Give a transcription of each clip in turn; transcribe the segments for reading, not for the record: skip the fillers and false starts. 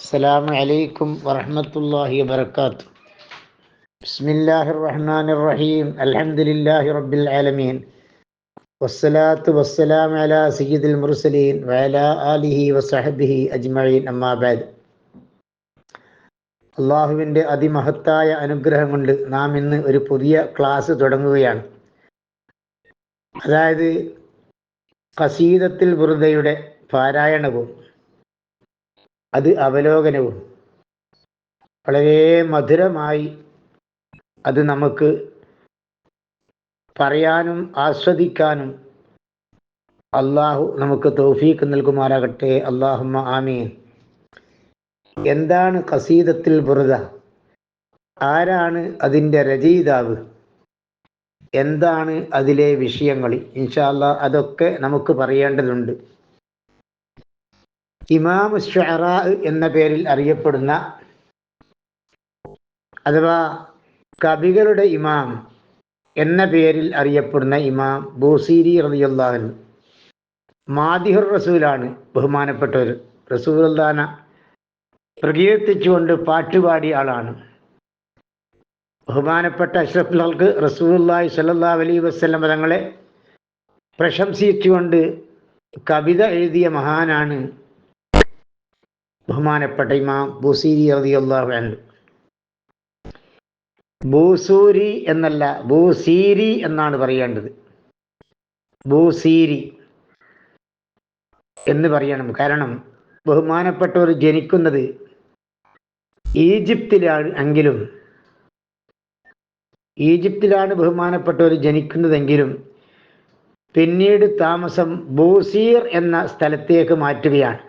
അസ്സലാമു അലൈക്കും വറഹ്മത്തുള്ളാഹി വബറകാതുഹു. ബിസ്മില്ലാഹിർ റഹ്മാനിർ റഹീം. അൽഹംദുലില്ലാഹി റബ്ബിൽ ആലമീൻ. വസ്സലാത്തു വസ്സലാമു അലാ സയ്യിദിൽ മുർസലീൻ വഅലാ ആലിഹി വസഹ്ബിഹി അജ്മഈൻ. അമ്മാ ബഅദ്. അള്ളാഹുവിൻ്റെ അതിമഹത്തായ അനുഗ്രഹം കൊണ്ട് നാം ഇന്ന് ഒരു പുതിയ ക്ലാസ് തുടങ്ങുകയാണ്. അതായത് ഖസീദത്തുൽ ബുർദയുടെ പാരായണവും അത് അവലോകനവും വളരെ മധുരമായി അത് നമുക്ക് പറയാനും ആസ്വദിക്കാനും അള്ളാഹു നമുക്ക് തൗഫീഖ് നൽകുമാറാകട്ടെ. അല്ലാഹുമ്മ ആമീൻ. എന്താണ് ഖസീദത്തുൽ ബുർദ? ആരാണ് അതിൻ്റെ രചയിതാവ്? എന്താണ് അതിലെ വിഷയങ്ങൾ? ഇൻഷാ അല്ലാഹ് അതൊക്കെ നമുക്ക് പറയേണ്ടതുണ്ട്. ഇമാം ശുഅറാ എന്ന പേരിൽ അറിയപ്പെടുന്ന, അഥവാ കവികളുടെ ഇമാം എന്ന പേരിൽ അറിയപ്പെടുന്ന ഇമാം ബൂസീരി റളിയല്ലാഹു അൻഹു മാദിഹുർ റസൂലാണ്. ബഹുമാനപ്പെട്ടവർ റസൂലുള്ളാഹിനെ പ്രകീർത്തിച്ചുകൊണ്ട് പാട്ടുപാടിയ ആളാണ്. ബഹുമാനപ്പെട്ട അഷ്റഫുൽ ഖൽഖ് റസൂലുള്ളാഹി സ്വല്ലല്ലാഹു അലൈഹി വസല്ലം തങ്ങളെ പ്രശംസിച്ചുകൊണ്ട് കവിത എഴുതിയ മഹാനാണ് ബഹുമാനപ്പെട്ട ഇമാം ബൂസീരി റളിയല്ലാഹു അൻഹു. ബൂസൂരി എന്നല്ല, ബൂസീരി എന്നാണ് പറയേണ്ടത്. ബൂസീരി എന്ന് പറയണം. കാരണം ബഹുമാനപ്പെട്ടവർ ജനിക്കുന്നത് ഈജിപ്തിലാണ് ബഹുമാനപ്പെട്ടവർ ജനിക്കുന്നതെങ്കിലും പിന്നീട് താമസം ബൂസീർ എന്ന സ്ഥലത്തേക്ക് മാറ്റുകയാണ്.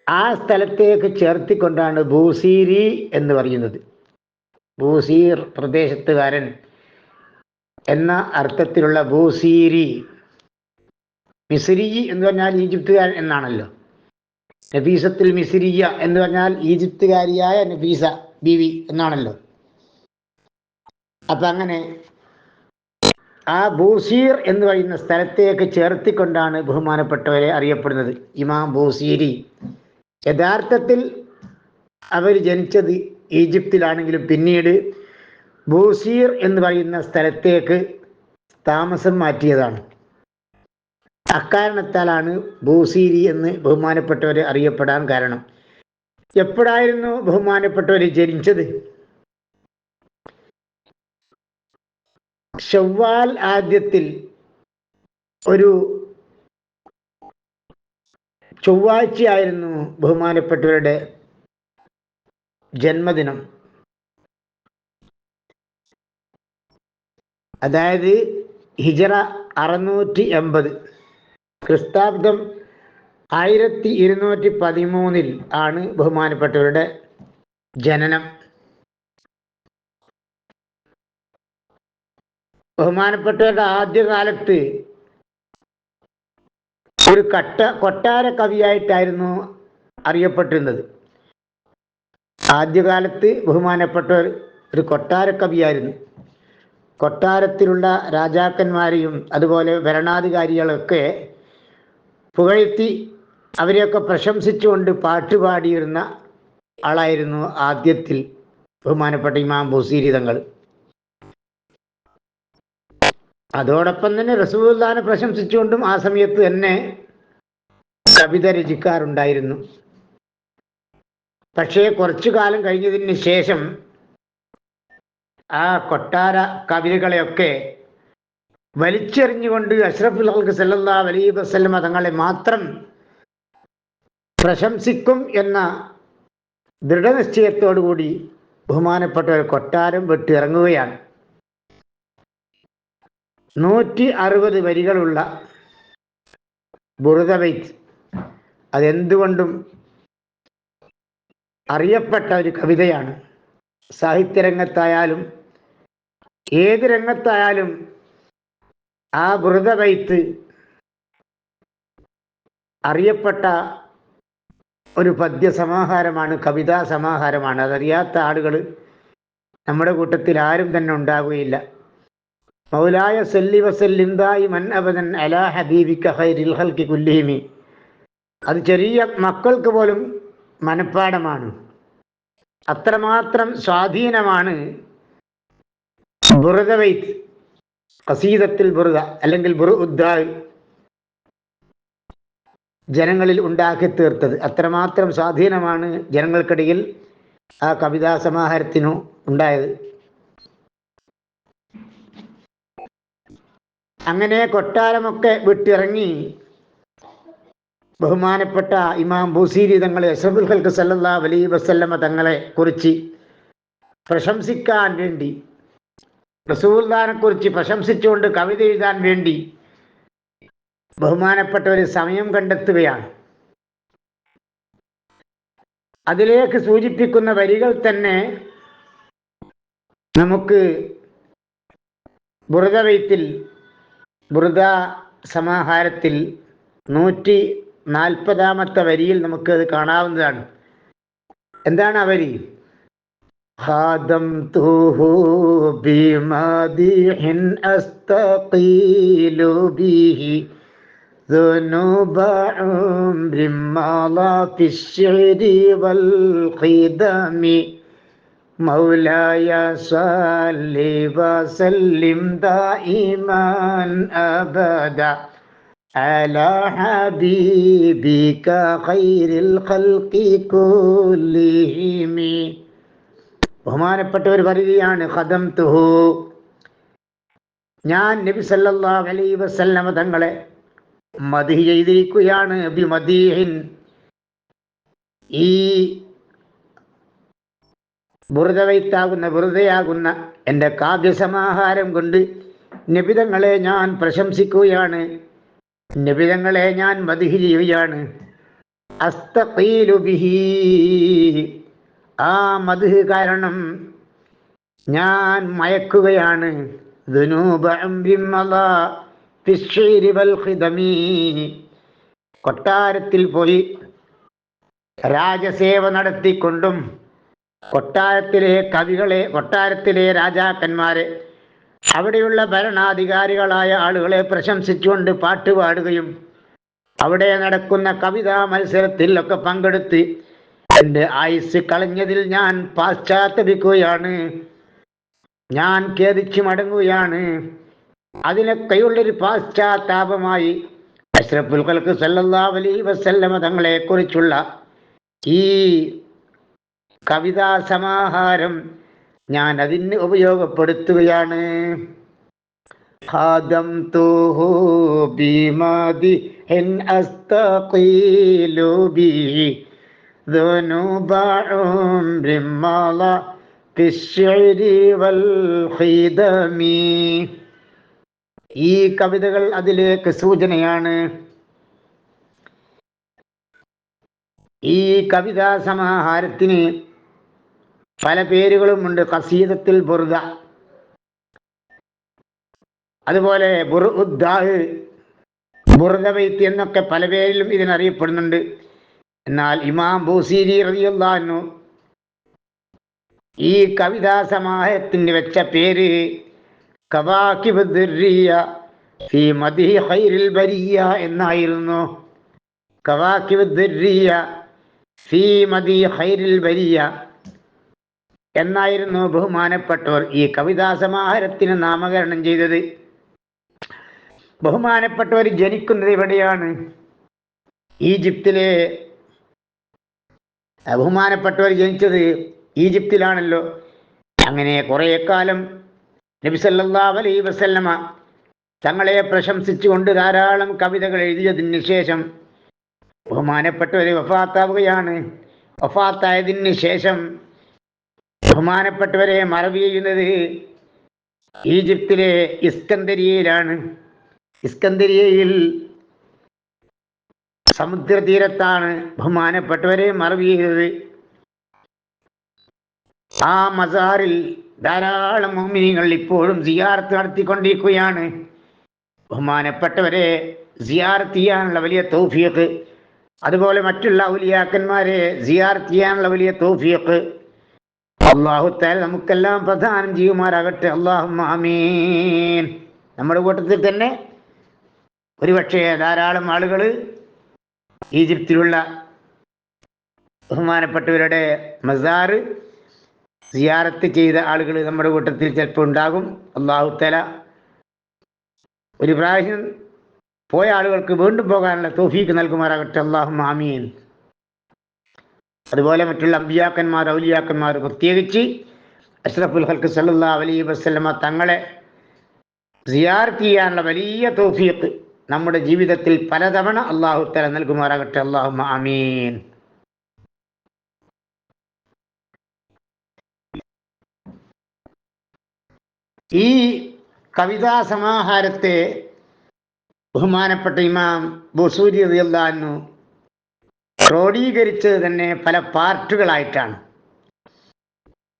ആ സ്ഥലത്തേക്ക് ചേർത്തിക്കൊണ്ടാണ് ബൂസീരി എന്ന് പറയുന്നത്. ബൂസീർ പ്രദേശത്തുകാരൻ എന്ന അർത്ഥത്തിലുള്ള ബൂസീരി. മിസ്രി എന്ന് പറഞ്ഞാൽ ഈജിപ്തുകാരൻ എന്നാണല്ലോ. നഫീസത്തുൽ മിസ്രിയ എന്ന് പറഞ്ഞാൽ ഈജിപ്തുകാരിയായ നഫീസ ബീവി എന്നാണല്ലോ. അപ്പം അങ്ങനെ ആ ബൂസീർ എന്ന് പറയുന്ന സ്ഥലത്തേക്ക് ചേർത്തിക്കൊണ്ടാണ് ബഹുമാനപ്പെട്ടവരെ അറിയപ്പെടുന്നത് ഇമാം ബൂസീരി. യഥാർത്ഥത്തിൽ അവർ ജനിച്ചത് ഈജിപ്തിലാണെങ്കിലും പിന്നീട് ബൂസീർ എന്ന് പറയുന്ന സ്ഥലത്തേക്ക് താമസം മാറ്റിയതാണ്. അക്കാരണത്താലാണ് ബൂസീരി എന്ന് ബഹുമാനപ്പെട്ടവരെ അറിയപ്പെടാൻ കാരണം. എപ്പോഴായിരുന്നു ബഹുമാനപ്പെട്ടവർ ജനിച്ചത്? ശവ്വാൽ ആദ്യത്തിൽ ഒരു ചൊവ്വാഴ്ചയായിരുന്നു ബഹുമാനപ്പെട്ടവരുടെ ജന്മദിനം. അതായത് ഹിജറ 680, ക്രിസ്താബ്ദം 1213 ആണ് ബഹുമാനപ്പെട്ടവരുടെ ജനനം. ബഹുമാനപ്പെട്ടവരുടെ ആദ്യകാലത്ത് ഒരു കൊട്ടാര കവിയായിട്ടായിരുന്നു അറിയപ്പെട്ടിരുന്നത്. ആദ്യകാലത്ത് ബഹുമാനപ്പെട്ടവർ ഒരു കൊട്ടാര കവിയായിരുന്നു. കൊട്ടാരത്തിലുള്ള രാജാക്കന്മാരെയും അതുപോലെ ഭരണാധികാരികളൊക്കെ പുകഴ്ത്തി അവരെയൊക്കെ പ്രശംസിച്ചുകൊണ്ട് പാട്ടുപാടിയിരുന്ന ആളായിരുന്നു ആദ്യത്തിൽ ബഹുമാനപ്പെട്ട ഇമാം ബൂസീരി തങ്ങൾ. അതോടൊപ്പം തന്നെ റസൂലുള്ളാഹിനെ പ്രശംസിച്ചുകൊണ്ടും ആ സമയത്ത് തന്നെ കവിത രചിക്കാറുണ്ടായിരുന്നു. പക്ഷേ കുറച്ചു കാലം കഴിഞ്ഞതിന് ശേഷം ആ കൊട്ടാര കവിതകളെയൊക്കെ വലിച്ചെറിഞ്ഞുകൊണ്ട് അഷ്റഫുൽ ഖൽഖ് സല്ലല്ലാഹു അലൈഹി വസല്ലം തങ്ങളെ മാത്രം പ്രശംസിക്കും എന്ന ദൃഢനിശ്ചയത്തോടുകൂടി ബഹുമാനപ്പെട്ട ഒരു കൊട്ടാരം വിട്ട് ഇറങ്ങുകയാണ്. 160 വരികളുള്ള ബുർദ ബൈത്ത് അതെന്തുകൊണ്ടും അറിയപ്പെട്ട ഒരു കവിതയാണ്. സാഹിത്യരംഗത്തായാലും ഏത് രംഗത്തായാലും ആ ബുർദ ബൈത്ത് അറിയപ്പെട്ട ഒരു പദ്യസമാഹാരമാണ്, കവിതാ സമാഹാരമാണ്. അതറിയാത്ത ആളുകൾ നമ്മുടെ കൂട്ടത്തിൽ ആരും തന്നെ ഉണ്ടാവുകയില്ല. മൗലായ സല്ലി വസല്ലിം ദായിമൻ അബദൻ അലാ ഹബീബിക ഖൈറിൽ ഖൽഖി കുല്ലിഹിം. അത് ചെറിയ മക്കൾക്ക് പോലും മനഃപ്പാടമാണ്. അത്രമാത്രം സ്വാധീനമാണ് ബുറുദ ബൈത്ത്, ഖസീദത്തുൽ ബുറുദ അല്ലെങ്കിൽ ബുറുഉദ്ദാ ജനങ്ങളിൽ ഉണ്ടാക്കി തീർത്തത്. അത്രമാത്രം സ്വാധീനമാണ് ജനങ്ങൾക്കിടയിൽ ആ കവിതാ സമാഹാരത്തിനു ഉണ്ടായത്. അങ്ങനെ കൊട്ടാരമൊക്കെ വിട്ടിറങ്ങി ബഹുമാനപ്പെട്ട ഇമാം ബൂസീരി തങ്ങളെ അഷ്റഫുൽ ഖൽഖ് സല്ലല്ലാഹു അലൈഹി വസല്ലമ തങ്ങളെ കുറിച്ച് പ്രശംസിക്കാൻ വേണ്ടി, റസൂലുള്ളാഹിനെ കുറിച്ച് പ്രശംസിച്ചുകൊണ്ട് കവിത എഴുതാൻ വേണ്ടി ബഹുമാനപ്പെട്ട ഒരു സമയം കണ്ടെത്തുകയാണ്. അതിലേക്ക് സൂചിപ്പിക്കുന്ന വരികൾ തന്നെ നമുക്ക് ബുറുദ ബൈത്തിൽ, ബുറുദ സമാഹാരത്തിൽ 140ാമത്തെ വരിയിൽ നമുക്ക് അത് കാണാവുന്നതാണ്. എന്താണ് ആ വരി? ഖാദംതുഹു ബിമദിഹിൻ അസ്തഖീലു ബിഹി ذنوب عمر مضى في الشعر والقدم مولاي صل وسلم دائما أبدا على حبيبك خير الخلق كلهم. ബഹുമാനപ്പെട്ടവർ പറയുകയാണ്, ഖദംതുഹു, ഞാൻ നബി സല്ലല്ലാഹു അലൈഹി വസല്ലമ തങ്ങളെ മദ്ഹ് ചെയ്തിരിക്കുകയാണ്. ബിമദീഹിൻ, ഈ ബുറുദയാകുന്ന എൻ്റെ കാവ്യസമാഹാരം കൊണ്ട് നബിതങ്ങളെ ഞാൻ പ്രശംസിക്കുകയാണ്, നബിതങ്ങളെ ഞാൻ മദ്ഹ് ചെയ്യുകയാണ്. അസ്തഖീലു ബിഹി, ആ മദ്ഹ് കാരണം ഞാൻ മയക്കുകയാണ്. ദുനൂബ അംരിൻ മളാ ഫിശ്ശിരി വൽ ഖിദമി, കൊട്ടാരത്തിൽ പോയി രാജസേവ നടത്തിക്കൊണ്ടും കൊട്ടാരത്തിലെ കവികളെ, കൊട്ടാരത്തിലെ രാജാക്കന്മാരെ, അവിടെയുള്ള ഭരണാധികാരികളായ ആളുകളെ പ്രശംസിച്ചുകൊണ്ട് പാട്ടുപാടുകയും അവിടെ നടക്കുന്ന കവിതാ മത്സരത്തിൽ ഒക്കെ പങ്കെടുത്ത് എൻ്റെ ആയുസ് കളഞ്ഞതിൽ ഞാൻ പാശ്ചാത്തപിക്കുകയാണ്, ഞാൻ ഖേദിച്ചു മടങ്ങുകയാണ്. അതിനൊക്കെയുള്ളൊരു പാശ്ചാത്താപമായി അഷ്റഫുൽ ഖൽഖ് സല്ലല്ലാഹു അലൈഹി വസല്ലമ തങ്ങളെ കുറിച്ചുള്ള ഈ കവിതാ സമാഹാരം ഞാൻ അതിന് ഉപയോഗപ്പെടുത്തുകയാണ്. ഖാദംതുഹു ബിമദിഹിൻ അസ്തഖീലു ബിഹി ذنوب عمر مضى في الشعر والخدم. ഈ കവിതകൾ അതിലേക്ക് സൂചനയാണ്. ഈ കവിതാ സമാഹാരത്തിന് പല പേരുകളുമുണ്ട്. ഖസീദത്തുൽ ബുർദ, അതുപോലെ ബുറുഉദ്ദാ, ബുർദ ബൈത്ത് എന്നൊക്കെ പല പേരിലും ഇതിനറിയപ്പെടുന്നുണ്ട്. എന്നാൽ ഇമാം ബൂസീരി റളിയല്ലാഹു അൻഹു ഈ കവിതാ സമാഹാരത്തിന് വെച്ച പേര് കവാകിബ് ദുർരിയ ഫീ മദ്ഹി ഖൈറിൽ ബരിയ എന്നായിരുന്നു. കവാകിബ് ദുർരിയ ഫീ മദ്ഹി ഖൈറിൽ ബരിയ എന്നായിരുന്നു ബഹുമാനപ്പെട്ടവർ ഈ കവിതാ സമാഹാരത്തിന് നാമകരണം ചെയ്തത്. ബഹുമാനപ്പെട്ടവർ ജനിക്കുന്നത് എവിടെയാണ്? ഈജിപ്തിലെ. ബഹുമാനപ്പെട്ടവർ ജനിച്ചത് ഈജിപ്തിലാണല്ലോ. അങ്ങനെ കുറേ കാലം നബി സല്ലല്ലാഹു അലൈഹി വസല്ലമ തങ്ങളെ പ്രശംസിച്ചുകൊണ്ട് ധാരാളം കവിതകൾ എഴുതിയതിന് ശേഷം ബഹുമാനപ്പെട്ടവർ വഫാത്താവുകയാണ്. വഫാത്തായതിന് ശേഷം ബഹുമാനപ്പെട്ടവരെ മറവി ചെയ്യുന്നത് ഈജിപ്തിലെ ഇസ്കന്ദരിയയിലാണ്. ഇസ്കന്ദരിയയിൽ സമുദ്രതീരത്താണ് ബഹുമാനപ്പെട്ടവരെ മറവി ചെയ്തത്. ആ മസാറിൽ ധാരാളം മുഅ്മിനീങ്ങൾ ഇപ്പോഴും സിയാറത്ത് നടത്തിക്കൊണ്ടിരിക്കുകയാണ്. ബഹുമാനപ്പെട്ടവരെ സിയാറത്ത് ചെയ്യാനുള്ള വലിയ തൗഫീഖ്, അതുപോലെ മറ്റുള്ള ഔലിയാക്കന്മാരെ സിയാറത്ത് ചെയ്യാനുള്ള വലിയ തൗഫീഖ് അല്ലാഹു തആല നമുക്കെല്ലാം പ്രദാനം ചെയ്യുമാറാകട്ടെ. അല്ലാഹുമ്മ ആമീൻ. നമ്മുടെ കൂട്ടത്തിൽ തന്നെ ഒരുപക്ഷെ ധാരാളം ആളുകൾ ഈജിപ്തിലുള്ള ബഹുമാനപ്പെട്ടവരുടെ മസാറ് സിയാറത്ത് ചെയ്ത ആളുകൾ നമ്മുടെ കൂട്ടത്തിൽ ചിലപ്പോൾ ഉണ്ടാകും. അല്ലാഹു തആല ഒരു പ്രാവശ്യം പോയ ആളുകൾക്ക് വീണ്ടും പോകാനുള്ള തൗഫീഖ് നൽകുമാറാകട്ടെ. അല്ലാഹുമ്മ ആമീൻ. അതുപോലെ മറ്റുള്ള അമ്പിയാക്കന്മാർ, ഔലിയാക്കന്മാർ, പ്രത്യേകിച്ച് അഷ്റഫുൽ ഖൽഖ് സല്ലല്ലാഹു അലൈഹി വസല്ലമ തങ്ങളെ സിയാറത്ത് ചെയ്യാനുള്ള വലിയ തൗഫീഖ് നമ്മുടെ ജീവിതത്തിൽ പലതവണ അല്ലാഹു തആല നൽകുമാറാകട്ടെ. അല്ലാഹുമ്മ ആമീൻ. ഈ കവിതാ സമാഹാരത്തെ ബഹുമാനപ്പെട്ട ഇമാം ബുസൂരി റളിയല്ലാഹു അൻഹു ക്രോഡീകരിച്ചത് തന്നെ പല പാർട്ടുകളായിട്ടാണ്.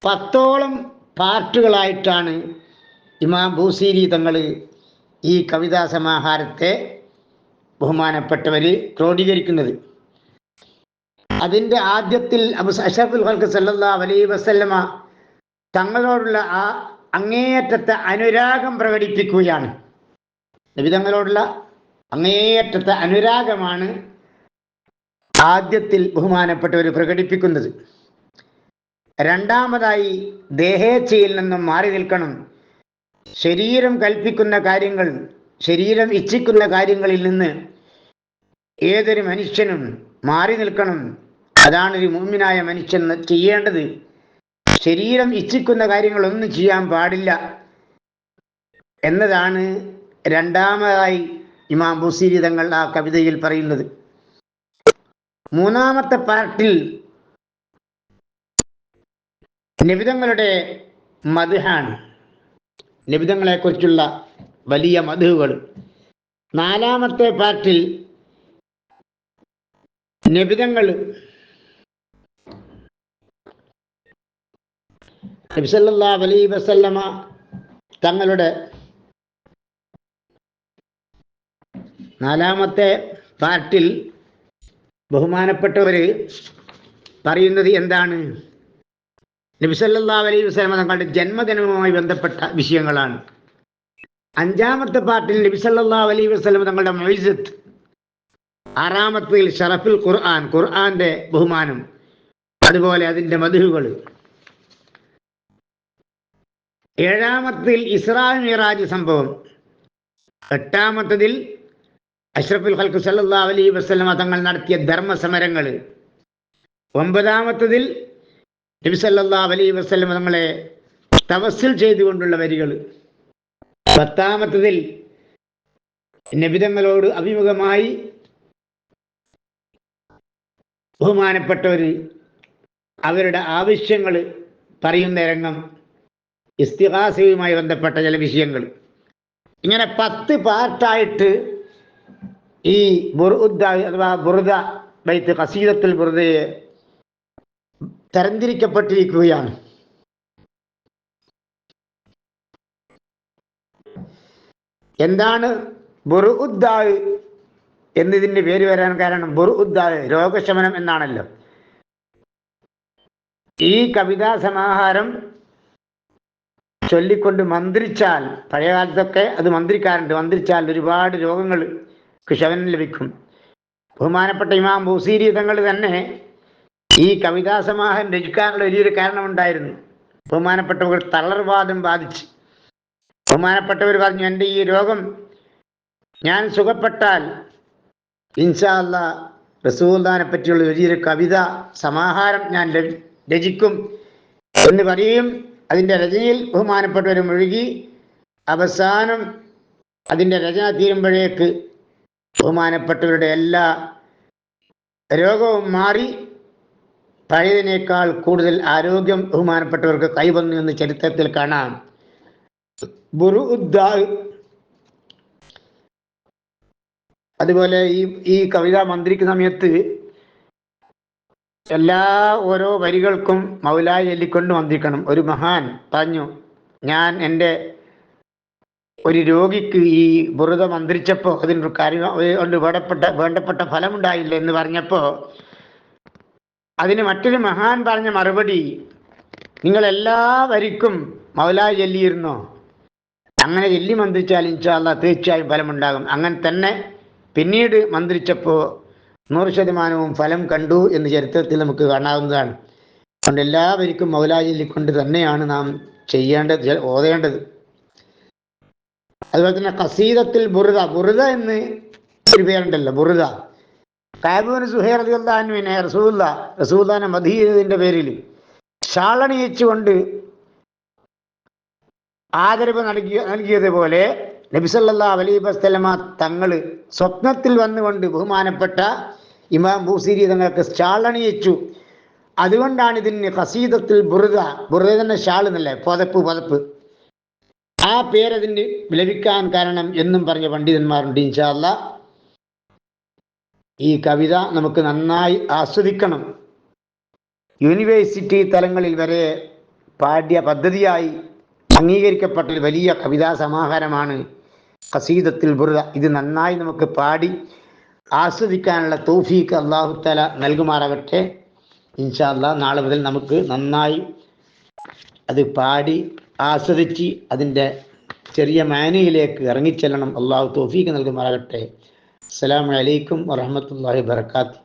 10ഓളം പാർട്ടുകളായിട്ടാണ് ഇമാം ബൂസീരി തങ്ങൾ ഈ കവിതാ സമാഹാരത്തെ ബഹുമാനപ്പെട്ടവർ ക്രോഡീകരിക്കുന്നത്. അതിൻ്റെ ആദ്യത്തിൽ അഷ്റഫുൽ ഖൽഖ് സല്ലല്ലാഹു അലൈഹി വസല്ലമ തങ്ങളോടുള്ള ആ അങ്ങേയറ്റത്തെ അനുരാഗം പ്രകടിപ്പിക്കുകയാണ്. നബി തങ്ങളോടുള്ള അങ്ങേയറ്റത്തെ അനുരാഗമാണ് ആദ്യത്തിൽ ബഹുമാനപ്പെട്ടവർ പ്രകടിപ്പിക്കുന്നത്. രണ്ടാമതായി ദേഹേച്ഛയിൽ നിന്നും മാറി നിൽക്കണം. ശരീരം കൽപ്പിക്കുന്ന കാര്യങ്ങൾ, ശരീരം ഇച്ഛിക്കുന്ന കാര്യങ്ങളിൽ നിന്ന് ഏതൊരു മനുഷ്യനും മാറി നിൽക്കണം. അതാണ് ഒരു മുഅ്മിനായ മനുഷ്യൻ ചെയ്യേണ്ടത്. ശരീരം ഇച്ഛിക്കുന്ന കാര്യങ്ങളൊന്നും ചെയ്യാൻ പാടില്ല എന്നതാണ് രണ്ടാമതായി ഇമാം ബുസീരി തങ്ങൾ ആ കവിതയിൽ പറയുന്നത്. മൂന്നാമത്തെ പാർട്ടിൽ നബിതങ്ങളുടെ മദ്ഹാണ്, നബിതങ്ങളെക്കുറിച്ചുള്ള വലിയ മദ്ഹുകൾ. നാലാമത്തെ പാർട്ടിൽ നബിതങ്ങൾ നബി സല്ലല്ലാഹു അലൈഹി വസല്ലമ തങ്ങളുടെ നാലാമത്തെ പാർട്ടിൽ ബഹുമാനപ്പെട്ടവർ പറയുന്നത് എന്താണ്? നബി സല്ലല്ലാഹു അലൈഹി വസല്ലമ തങ്ങളുടെ ജന്മദിനവുമായി ബന്ധപ്പെട്ട വിഷയങ്ങളാണ്. അഞ്ചാമത്തെ പാർട്ടിൽ നബി സല്ലല്ലാഹു അലൈഹി വസല്ലമ തങ്ങളുടെ മൗഇസത്ത്. ആറാമത്തിൽ ഷറഫുൽ ഖുർആൻ, ഖുർആന്റെ ബഹുമാനം, അതുപോലെ അതിൻ്റെ മദ്ഹുകൾ. ഏഴാമത്തിൽ ഇസ്രാ മിഅ്റാജ് സംഭവം. എട്ടാമത്തതിൽ അഷ്റഫുൽ ഖൽഖ് സല്ലല്ലാഹു അലൈഹി വസല്ലമ തങ്ങൾ നടത്തിയ ധർമ്മസമരങ്ങൾ. ഒമ്പതാമത്തതിൽ നബി സല്ലല്ലാഹു അലൈഹി വസല്ലമ തങ്ങളെ തവസ്സുൽ ചെയ്തുകൊണ്ടുള്ള വരികൾ. പത്താമത്തതിൽ നബിതങ്ങളോട് അഭിമുഖമായി ബഹുമാനപ്പെട്ടവർ അവരുടെ ആവശ്യങ്ങൾ പറയുന്ന രംഗം, ഇസ്തിഗാസയുമായി ബന്ധപ്പെട്ട ചില വിഷയങ്ങൾ. ഇങ്ങനെ 10 പാർട്ടായിട്ട് ഈ ബുർദ അഥവാ ബുർദ ബൈത്ത് ഖസീദത്തുൽ ബുർദയെ തരംതിരിക്കപ്പെട്ടിരിക്കുകയാണ്. എന്താണ് ബുർഉദ്ദ എന്നതിൻ്റെ പേര് വരാൻ കാരണം? ബുർഉദ്ദ രോഗശമനം എന്നാണല്ലോ. ഈ കവിതാ സമാഹാരം ചൊല്ലിക്കൊണ്ട് മന്ത്രിച്ചാൽ, പഴയ കാലത്തൊക്കെ അത് മന്ത്രിക്കാറുണ്ട്, മന്ത്രിച്ചാൽ ഒരുപാട് രോഗങ്ങൾക്ക് ശമനം ലഭിക്കും. ബഹുമാനപ്പെട്ട ഇമാം ബുസീരി തങ്ങൾ തന്നെ ഈ കവിതാ സമാഹാരം രചിക്കാനുള്ള വലിയൊരു കാരണമുണ്ടായിരുന്നു. ബഹുമാനപ്പെട്ടവർ തളർവാദം ബാധിച്ച് ബഹുമാനപ്പെട്ടവർ പറഞ്ഞു, എൻ്റെ ഈ രോഗം ഞാൻ സുഖപ്പെട്ടാൽ ഇൻഷാ അല്ലാഹ് റസൂലുള്ളാഹിനെ പറ്റിയുള്ള വലിയൊരു കവിതാ സമാഹാരം ഞാൻ രചിക്കും എന്ന് പറയും. അതിൻ്റെ രചനയിൽ ബഹുമാനപ്പെട്ടവർ മുഴുകി അവസാനം അതിൻ്റെ രചന തീരുമ്പോഴേക്ക് ബഹുമാനപ്പെട്ടവരുടെ എല്ലാ രോഗവും മാറി പഴയതിനേക്കാൾ കൂടുതൽ ആരോഗ്യം ബഹുമാനപ്പെട്ടവർക്ക് കൈവന്നു എന്ന് ചരിത്രത്തിൽ കാണാം. ബുർഉദ്ദ. അതുപോലെ ഈ കവിത മന്ത്രിക്കുന്ന സമയത്ത് ഓരോ വരികൾക്കും മൗലായി ചൊല്ലിക്കൊണ്ട് മന്ത്രിക്കണം. ഒരു മഹാൻ പറഞ്ഞു, ഞാൻ എൻ്റെ ഒരു രോഗിക്ക് ഈ ബുറുദ മന്ത്രിച്ചപ്പോൾ അതിനൊരു കാര്യം കൊണ്ട് വേണ്ടപ്പെട്ട ഫലമുണ്ടായില്ല എന്ന് പറഞ്ഞപ്പോൾ അതിന് മറ്റൊരു മഹാൻ പറഞ്ഞ മറുപടി, നിങ്ങളെല്ലാ വരിക്കും മൗലായി ചൊല്ലിയിരുന്നോ? അങ്ങനെ ചൊല്ലി മന്ത്രിച്ചാൽ ഇൻഷാ അല്ലാഹ് തീർച്ചയായും ഫലമുണ്ടാകും. അങ്ങനെ തന്നെ പിന്നീട് മന്ത്രിച്ചപ്പോൾ 100% ഫലം കണ്ടു എന്ന് ചരിത്രത്തിൽ നമുക്ക് കാണാവുന്നതാണ്. അതുകൊണ്ട് എല്ലാവർക്കും മൗലാ ചൊല്ലിക്കൊണ്ട് തന്നെയാണ് നാം ചെയ്യേണ്ടത്, ഓതേണ്ടത്. അതുപോലെ തന്നെ ഖസീദത്തുൽ ബുർദ, ബുർദ എന്ന് ഒരു പേരുണ്ടല്ലോ, ബുർദ. കഅബ് ബിൻ സുഹൈർ റളിയല്ലാഹു അൻഹുവിനെ റസൂലുള്ളാഹിനെ മദീഹ് ചെയ്തതിൻ്റെ പേരിൽ ഷാളണിയിച്ചുകൊണ്ട് ആദരവ് നൽകിയതുപോലെ നബി സല്ലല്ലാഹു അലൈഹി വസല്ലമ തങ്ങൾ സ്വപ്നത്തിൽ വന്നുകൊണ്ട് ബഹുമാനപ്പെട്ട ഇമാം ബൂസീരി തങ്ങൾക്ക് ഷാളണിയിച്ചു. അതുകൊണ്ടാണ് ഇതിന് ഖസീദത്തുൽ ബുർദ, ബുർദ തന്നെ ഷാൾ എന്നല്ലേ, പുതപ്പ്, ആ പേരതിന് ലഭിക്കാൻ കാരണം എന്നും പറഞ്ഞ പണ്ഡിതന്മാരുണ്ട്. ഇൻഷാ അല്ലാഹ് ഈ കവിത നമുക്ക് നന്നായി ആസ്വദിക്കണം. യൂണിവേഴ്സിറ്റി തലങ്ങളിൽ വരെ പാഠ്യ പദ്ധതിയായി അംഗീകരിക്കപ്പെട്ട ഒരു വലിയ കവിതാ സമാഹാരമാണ് ഖസീദത്തുൽ ബുർദ. ഇത് നന്നായി നമുക്ക് പാടി ആസ്വദിക്കാനുള്ള തൗഫീഖ് അല്ലാഹു തആല നൽകുമാറാകട്ടെ. ഇൻഷാ അല്ലാഹ് നാളെ മുതൽ നമുക്ക് നന്നായി അത് പാടി ആസ്വദിച്ച് അതിൻ്റെ ചെറിയ മാനയിലേക്ക് ഇറങ്ങിച്ചെല്ലണം. അല്ലാഹു തൗഫീഖ് നൽകുമാറാകട്ടെ. അസ്സലാമു അലൈക്കും വറഹ്മത്തുള്ളാഹി വബറകാതുഹു.